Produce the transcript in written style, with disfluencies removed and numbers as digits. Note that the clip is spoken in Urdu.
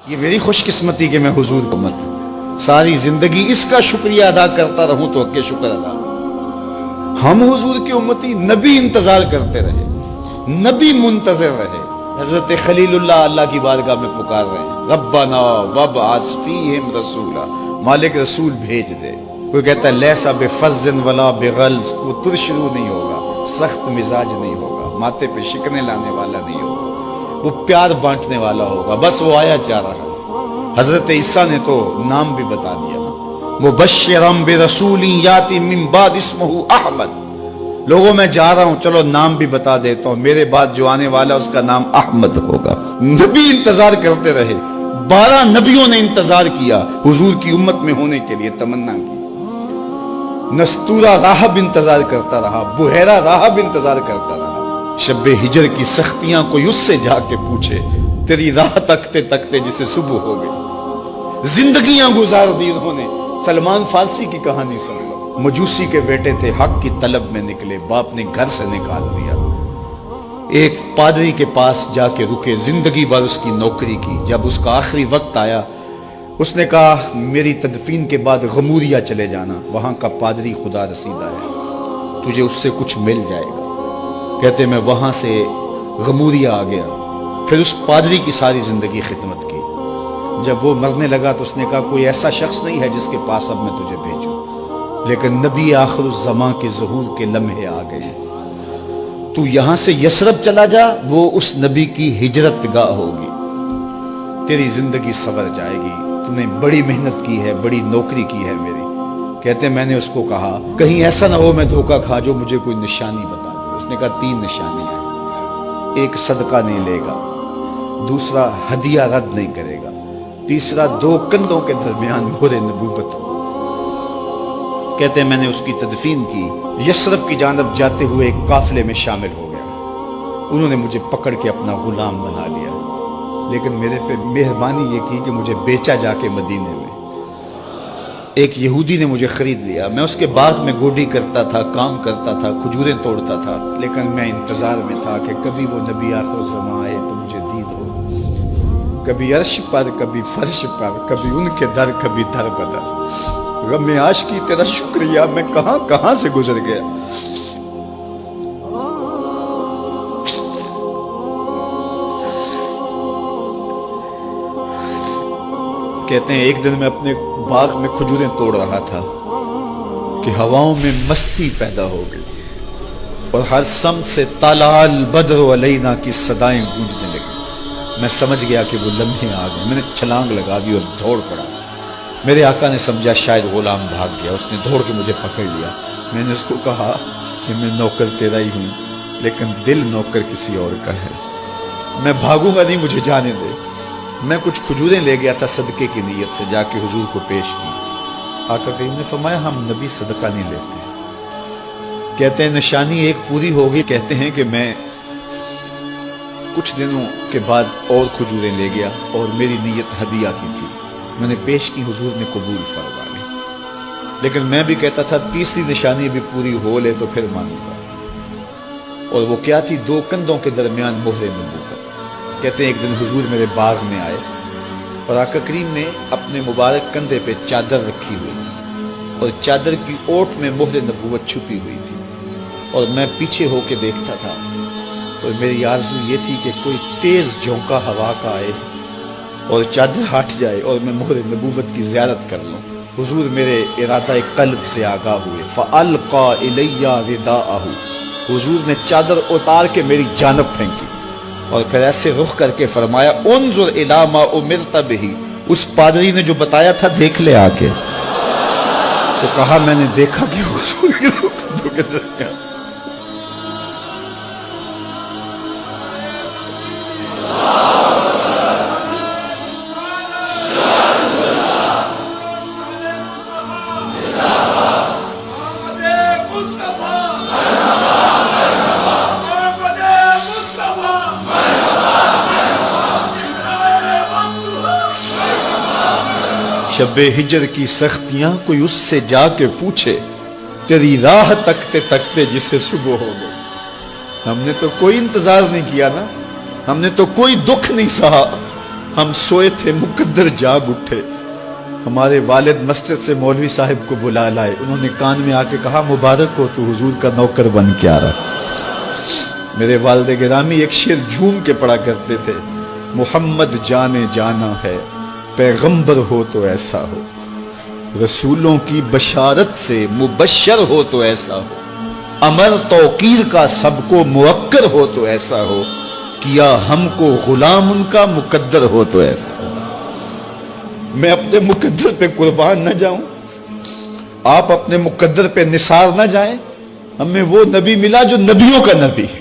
یہ میری خوش قسمتی کہ میں حضور کو مت ساری زندگی اس کا شکریہ ادا کرتا رہوں تو حق شکر ادا۔ ہم حضور کی امتی، نبی انتظار کرتے رہے، نبی منتظر رہے۔ حضرت خلیل اللہ کی بارگاہ میں پکار رہے ہیں، ربنا وابعث فیہم رسولا، مالک رسول بھیج دے۔ کوئی کہتا ہے لیسا بفظ ولا بغلظ، وہ ترشرو نہیں ہوگا، سخت مزاج نہیں ہوگا، ماتھے پہ شکنے لانے والا نہیں ہوگا، وہ پیار بانٹنے والا ہوگا، بس وہ آیا جا رہا ہے۔ حضرت عیسیٰ نے تو نام بھی بتا دیا نا، مبشرم برسول یاتی من بعد اسمہ احمد، لوگوں میں جا رہا ہوں، چلو نام بھی بتا دیتا ہوں، میرے بعد جو آنے والا اس کا نام احمد ہوگا۔ نبی انتظار کرتے رہے، 12 نبیوں نے انتظار کیا حضور کی امت میں ہونے کے لیے، تمنا کی۔ نستورہ راہب انتظار کرتا رہا، بحیرہ راہب انتظار کرتا رہا۔ شب ہجر کی سختیاں کوئی اس سے جا کے پوچھے، تیری راہ تکتے تکتے جسے صبح ہو گئی۔ زندگیاں گزار دی انہوں نے۔ سلمان فارسی کی کہانی سن لو، مجوسی کے بیٹے تھے، حق کی طلب میں نکلے، باپ نے گھر سے نکال دیا، ایک پادری کے پاس جا کے رکے، زندگی بھر اس کی نوکری کی۔ جب اس کا آخری وقت آیا، اس نے کہا میری تدفین کے بعد غموریا چلے جانا، وہاں کا پادری خدا رسیدہ ہے، تجھے اس سے کچھ مل جائے گا۔ کہتے میں وہاں سے غموریا آ گیا، پھر اس پادری کی ساری زندگی خدمت کی۔ جب وہ مرنے لگا تو اس نے کہا کوئی ایسا شخص نہیں ہے جس کے پاس اب میں تجھے بھیجوں، لیکن نبی آخر الزمان کے ظہور کے لمحے آ گئے، تو یہاں سے یثرب چلا جا، وہ اس نبی کی ہجرت گاہ ہوگی، تیری زندگی سنور جائے گی، تو نے بڑی محنت کی ہے، بڑی نوکری کی ہے میری۔ کہتے میں نے اس کو کہا کہیں ایسا نہ ہو میں دھوکہ کھا جو مجھے کوئی نشانی بتا دے۔ اس نے کہا 3 نشانیاں، ایک صدقہ نہیں لے گا، دوسرا ہدیہ رد نہیں کرے گا، تیسرا 2 کندھوں کے درمیان مہر نبوت ہو۔ کہتے میں نے اس کی تدفین کی، یثرب کی جانب جاتے ہوئے ایک قافلے میں شامل ہو گیا، انہوں نے مجھے پکڑ کے اپنا غلام بنا لیا، لیکن میرے پہ مہربانی یہ کی کہ مجھے بیچا جا کے مدینے میں۔ ایک یہودی نے مجھے خرید لیا، میں اس کے باغ میں گوڈی کرتا تھا، کام کرتا تھا، کھجوریں توڑتا تھا، لیکن میں انتظار میں تھا کہ کبھی وہ نبی آخر الزمان آئے تو مجھے دید ہو، کبھی عرش پر، کبھی فرش پر، کبھی ان کے در، کبھی در بدر۔ غم عاشقی تیرا شکریہ، میں کہاں کہاں سے گزر گیا۔ کہتے ہیں ایک دن میں اپنے باغ میں کھجوریں توڑ رہا تھا کہ ہواؤں میں مستی پیدا ہو گئی اور ہر سمت سے طلع البدر علینا کی صدائیں گونجنے لگی۔ میں سمجھ گیا کہ وہ لمحے آ گئے، میں نے چھلانگ لگا دی اور دوڑ پڑا۔ میرے آقا نے سمجھا شاید غلام بھاگ گیا، اس نے دوڑ کے مجھے پکڑ لیا۔ میں نے اس کو کہا کہ میں نوکر تیرا ہی ہوں، لیکن دل نوکر کسی اور کا ہے، میں بھاگوں گا نہیں، مجھے جانے دے۔ میں کچھ کھجوریں لے گیا تھا صدقے کی نیت سے، جا کے حضور کو پیش کی۔ آقا کریم نے فرمایا ہم نبی صدقہ نہیں لیتے۔ کہتے ہیں نشانی ایک پوری ہو گئی، کہتے ہیں کہ میں کچھ دنوں کے بعد اور کھجوریں لے گیا اور میری نیت ہدیہ کی تھی، میں نے پیش کی، حضور نے قبول فرما لی، لیکن میں بھی کہتا تھا تیسری نشانی بھی پوری ہو لے تو پھر مانوں گا، اور وہ کیا تھی؟ 2 کندھوں کے درمیان مہر نبوت۔ کہتے ہیں ایک دن حضور میرے باغ میں آئے اور آقا کریم نے اپنے مبارک کندھے پہ چادر رکھی ہوئی تھی اور چادر کی اوٹ میں مہر نبوت چھپی ہوئی تھی، اور میں پیچھے ہو کے دیکھتا تھا، اور میری آرزو یہ تھی کہ کوئی تیز جھونکا ہوا کا آئے اور چادر ہٹ جائے اور میں مہر نبوت کی زیارت کر لوں۔ حضور میرے ارادہ قلب سے آگاہ ہوئے، فَأَلْقَى إِلَيَّ رِدَاءَهُ، حضور نے چادر اتار کے میری جانب پھینکی اور پھر ایسے رخ کر کے فرمایا انظر الی ما امرت بہ، اس پادری نے جو بتایا تھا دیکھ لے آ کے۔ تو کہا میں نے دیکھا کہ حضور کے دو کے درمیان شب ہجر کی سختیاں کوئی اس سے جا کے پوچھے، تیری راہ تکتے تکتے جسے صبح ہو گئی۔ ہم نے تو کوئی انتظار نہیں کیا نا، ہم نے تو کوئی دکھ نہیں سہا، ہم سوئے تھے مقدر جاگ اٹھے، ہمارے والد مسجد سے مولوی صاحب کو بلا لائے، انہوں نے کان میں آ کے کہا مبارک ہو تو حضور کا نوکر بن کے آ رہا۔ میرے والد گرامی ایک شعر جھوم کے پڑھا کرتے تھے، محمد جانے جانا ہے پیغمبر ہو تو ایسا ہو، رسولوں کی بشارت سے مبشر ہو تو ایسا ہو، امر توقیر کا سب کو موقر ہو تو ایسا ہو، کیا ہم کو غلام ان کا مقدر ہو تو ایسا ہو۔ میں اپنے مقدر پہ قربان نہ جاؤں، آپ اپنے مقدر پہ نثار نہ جائیں، ہمیں وہ نبی ملا جو نبیوں کا نبی ہے۔